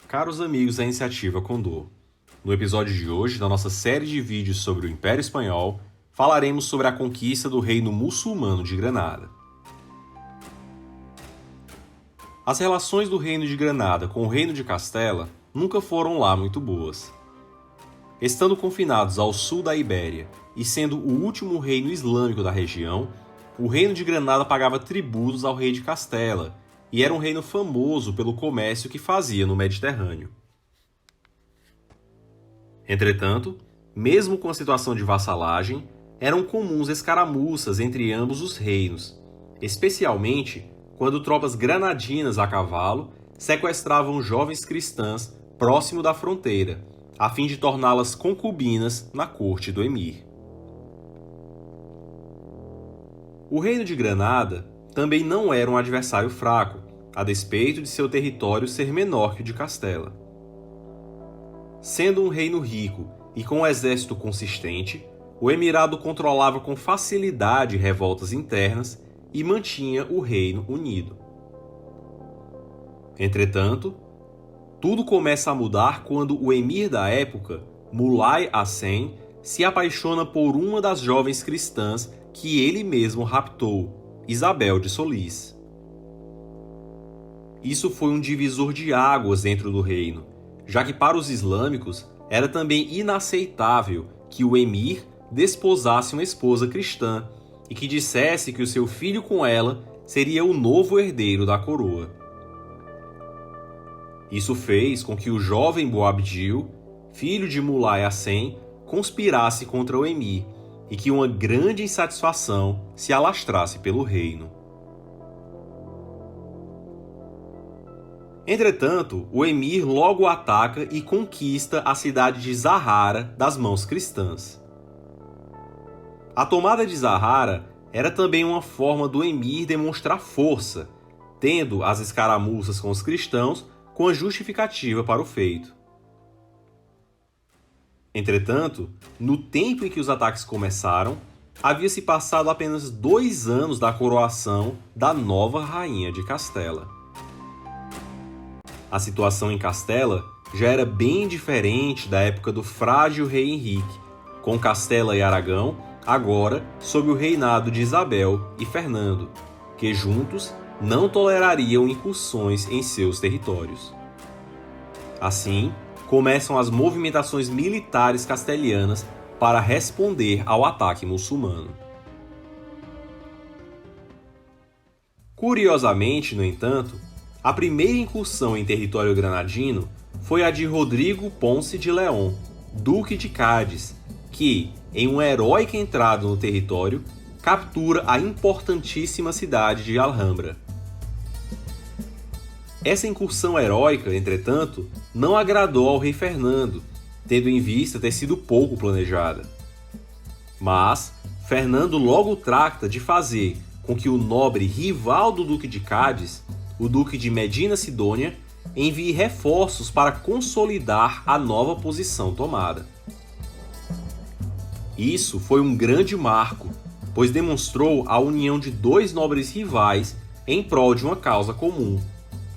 Caros amigos da Iniciativa Condor, no episódio de hoje da nossa série de vídeos sobre o Império Espanhol, falaremos sobre a conquista do Reino Muçulmano de Granada. As relações do Reino de Granada com o Reino de Castela nunca foram lá muito boas. Estando confinados ao sul da Ibéria e sendo o último reino islâmico da região, o Reino de Granada pagava tributos ao rei de Castela e era um reino famoso pelo comércio que fazia no Mediterrâneo. Entretanto, mesmo com a situação de vassalagem, eram comuns escaramuças entre ambos os reinos, especialmente quando tropas granadinas a cavalo sequestravam jovens cristãs próximo da fronteira, a fim de torná-las concubinas na corte do emir. O Reino de Granada também não era um adversário fraco, a despeito de seu território ser menor que o de Castela. Sendo um reino rico e com um exército consistente, o emirado controlava com facilidade revoltas internas e mantinha o reino unido. Entretanto, tudo começa a mudar quando o emir da época, Mulai Hassen, se apaixona por uma das jovens cristãs que ele mesmo raptou, Isabel de Solís. Isso foi um divisor de águas dentro do reino, já que para os islâmicos era também inaceitável que o emir desposasse uma esposa cristã e que dissesse que o seu filho com ela seria o novo herdeiro da coroa. Isso fez com que o jovem Boabdil, filho de Mulai Hassen, conspirasse contra o emir e que uma grande insatisfação se alastrasse pelo reino. Entretanto, o emir logo ataca e conquista a cidade de Zahara das mãos cristãs. A tomada de Zahara era também uma forma do emir demonstrar força, tendo as escaramuças com os cristãos com a justificativa para o feito. Entretanto, no tempo em que os ataques começaram, havia-se passado apenas 2 anos da coroação da nova rainha de Castela. A situação em Castela já era bem diferente da época do frágil rei Henrique, com Castela e Aragão agora sob o reinado de Isabel e Fernando, que juntos não tolerariam incursões em seus territórios. Assim, começam as movimentações militares castelhanas para responder ao ataque muçulmano. Curiosamente, no entanto, a primeira incursão em território granadino foi a de Rodrigo Ponce de León, duque de Cádiz, que, em uma heróica entrada no território, captura a importantíssima cidade de Alhambra. Essa incursão heróica, entretanto, não agradou ao rei Fernando, tendo em vista ter sido pouco planejada. Mas Fernando logo trata de fazer com que o nobre rival do duque de Cádiz, o duque de Medina Sidônia, envie reforços para consolidar a nova posição tomada. Isso foi um grande marco, pois demonstrou a união de 2 nobres rivais em prol de uma causa comum,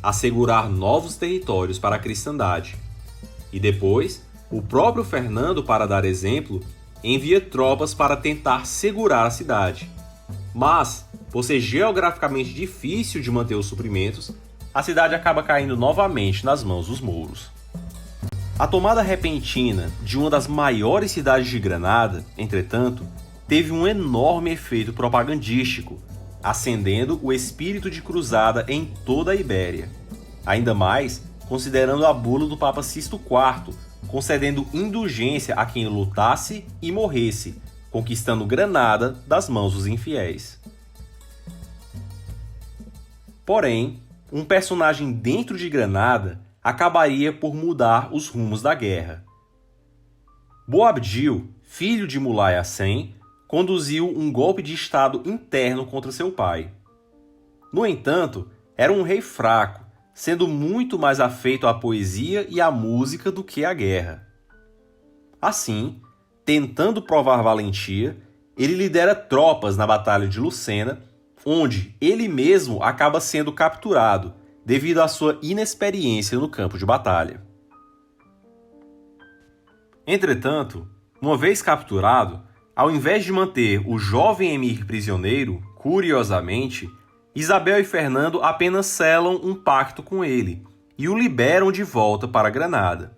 assegurar novos territórios para a cristandade. E depois, o próprio Fernando, para dar exemplo, envia tropas para tentar segurar a cidade. Mas, por ser geograficamente difícil de manter os suprimentos, a cidade acaba caindo novamente nas mãos dos mouros. A tomada repentina de uma das maiores cidades de Granada, entretanto, teve um enorme efeito propagandístico, acendendo o espírito de cruzada em toda a Ibéria. Ainda mais considerando a bula do Papa Sisto IV, concedendo indulgência a quem lutasse e morresse, conquistando Granada das mãos dos infiéis. Porém, um personagem dentro de Granada acabaria por mudar os rumos da guerra. Boabdil, filho de Mulai Hassen, conduziu um golpe de estado interno contra seu pai. No entanto, era um rei fraco, sendo muito mais afeito à poesia e à música do que à guerra. Assim, tentando provar valentia, ele lidera tropas na Batalha de Lucena, onde ele mesmo acaba sendo capturado devido à sua inexperiência no campo de batalha. Entretanto, uma vez capturado, ao invés de manter o jovem emir prisioneiro, curiosamente, Isabel e Fernando apenas selam um pacto com ele e o liberam de volta para Granada.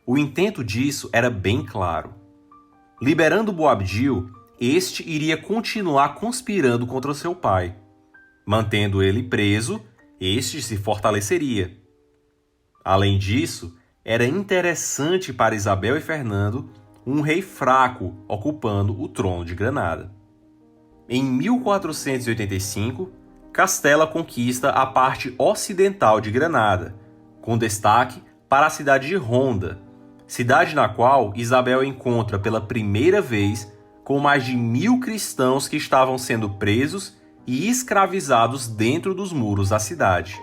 O intento disso era bem claro. Liberando Boabdil, este iria continuar conspirando contra seu pai. Mantendo ele preso, este se fortaleceria. Além disso, era interessante para Isabel e Fernando um rei fraco ocupando o trono de Granada. Em 1485, Castela conquista a parte ocidental de Granada, com destaque para a cidade de Ronda, cidade na qual Isabel encontra pela primeira vez com mais de 1.000 cristãos que estavam sendo presos e escravizados dentro dos muros da cidade,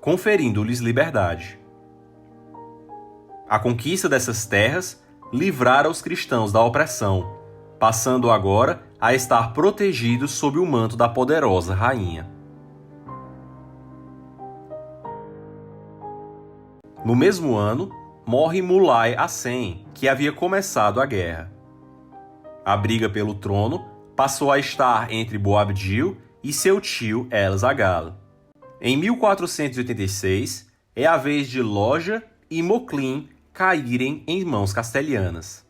conferindo-lhes liberdade. A conquista dessas terras livrara os cristãos da opressão, passando agora a estar protegidos sob o manto da poderosa rainha. No mesmo ano, morre Mulai Hassen, que havia começado a guerra. A briga pelo trono passou a estar entre Boabdil e seu tio El-Zagal. Em 1486, é a vez de Loja e Moclin caírem em mãos castelhanas.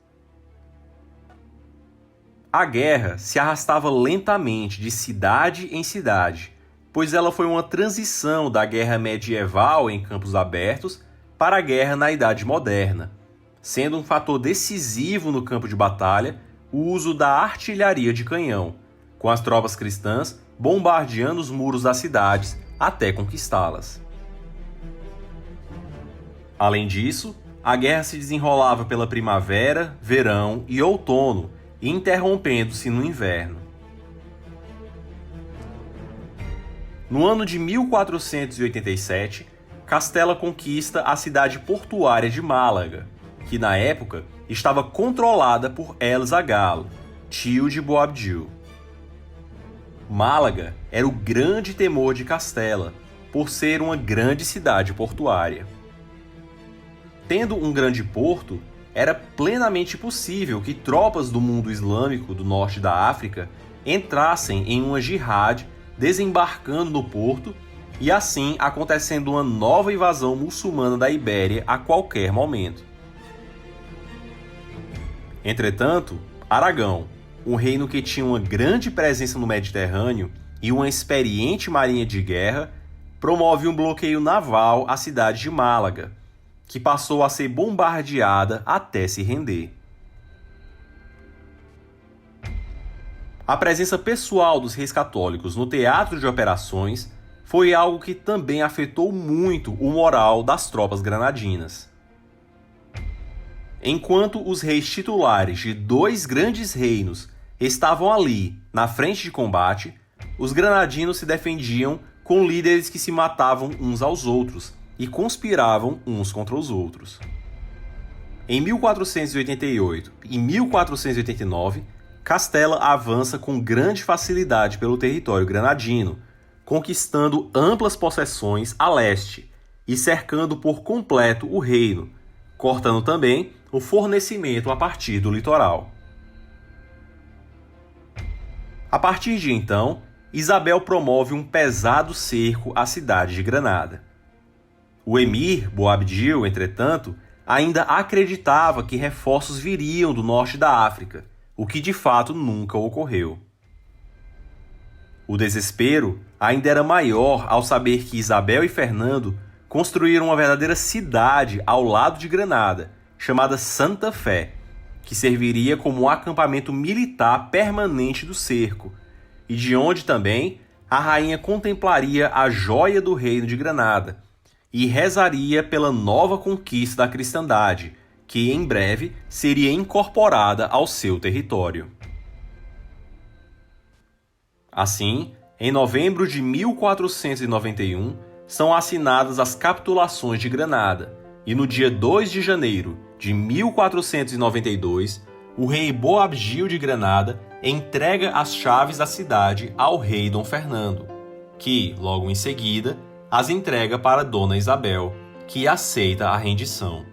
A guerra se arrastava lentamente de cidade em cidade, pois ela foi uma transição da guerra medieval em campos abertos para a guerra na Idade Moderna, sendo um fator decisivo no campo de batalha o uso da artilharia de canhão, com as tropas cristãs bombardeando os muros das cidades até conquistá-las. Além disso, a guerra se desenrolava pela primavera, verão e outono, interrompendo-se no inverno. No ano de 1487, Castela conquista a cidade portuária de Málaga, que na época estava controlada por El-Zagal, tio de Boabdil. Málaga era o grande temor de Castela, por ser uma grande cidade portuária. Tendo um grande porto, era plenamente possível que tropas do mundo islâmico do norte da África entrassem em uma jihad, desembarcando no porto e assim acontecendo uma nova invasão muçulmana da Ibéria a qualquer momento. Entretanto, Aragão, um reino que tinha uma grande presença no Mediterrâneo e uma experiente marinha de guerra, promove um bloqueio naval à cidade de Málaga, que passou a ser bombardeada até se render. A presença pessoal dos reis católicos no teatro de operações foi algo que também afetou muito o moral das tropas granadinas. Enquanto os reis titulares de dois grandes reinos estavam ali, na frente de combate, os granadinos se defendiam com líderes que se matavam uns aos outros e conspiravam uns contra os outros. Em 1488 e 1489, Castela avança com grande facilidade pelo território granadino, conquistando amplas possessões a leste e cercando por completo o reino, cortando também o fornecimento a partir do litoral. A partir de então, Isabel promove um pesado cerco à cidade de Granada. O emir Boabdil, entretanto, ainda acreditava que reforços viriam do norte da África, o que de fato nunca ocorreu. O desespero ainda era maior ao saber que Isabel e Fernando construíram uma verdadeira cidade ao lado de Granada, chamada Santa Fé, que serviria como um acampamento militar permanente do cerco, e de onde também a rainha contemplaria a joia do reino de Granada e rezaria pela nova conquista da cristandade, que em breve seria incorporada ao seu território. Assim, em novembro de 1491, são assinadas as capitulações de Granada, e no dia 2 de janeiro de 1492, o rei Boabdil de Granada entrega as chaves da cidade ao rei Dom Fernando, que, logo em seguida, as entrega para Dona Isabel, que aceita a rendição.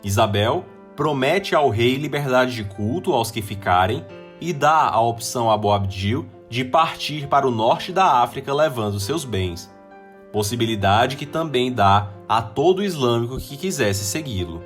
Isabel promete ao rei liberdade de culto aos que ficarem e dá a opção a Boabdil de partir para o norte da África levando seus bens, possibilidade que também dá a todo islâmico que quisesse segui-lo.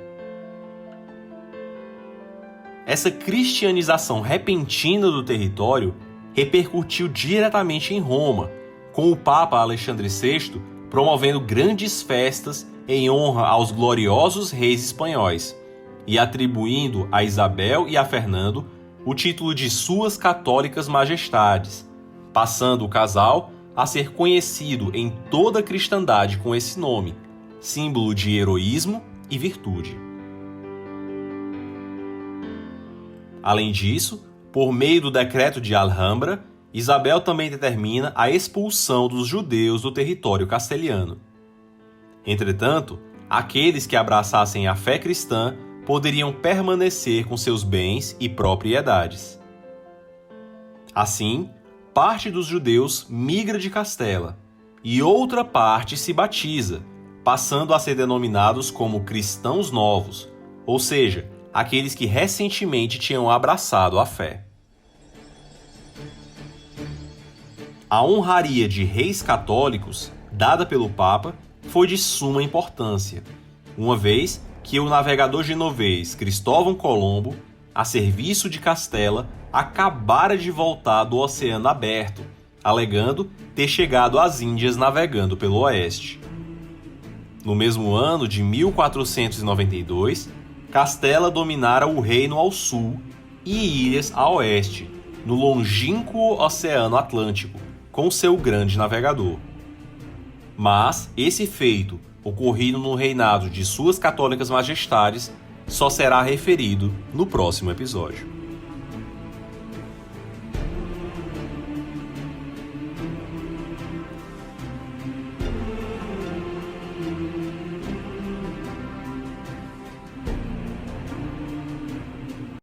Essa cristianização repentina do território repercutiu diretamente em Roma, com o Papa Alexandre VI promovendo grandes festas em honra aos gloriosos reis espanhóis e atribuindo a Isabel e a Fernando o título de Suas Católicas Majestades, passando o casal a ser conhecido em toda a cristandade com esse nome, símbolo de heroísmo e virtude. Além disso, por meio do decreto de Alhambra, Isabel também determina a expulsão dos judeus do território castelhano. Entretanto, aqueles que abraçassem a fé cristã poderiam permanecer com seus bens e propriedades. Assim, parte dos judeus migra de Castela e outra parte se batiza, passando a ser denominados como cristãos novos, ou seja, aqueles que recentemente tinham abraçado a fé. A honraria de reis católicos, dada pelo Papa, foi de suma importância, uma vez que o navegador genovês Cristóvão Colombo, a serviço de Castela, acabara de voltar do Oceano Aberto, alegando ter chegado às Índias navegando pelo oeste. No mesmo ano de 1492, Castela dominara o reino ao sul e ilhas a oeste, no longínquo Oceano Atlântico, com seu grande navegador. Mas esse feito, ocorrido no reinado de Suas Católicas Majestades, só será referido no próximo episódio.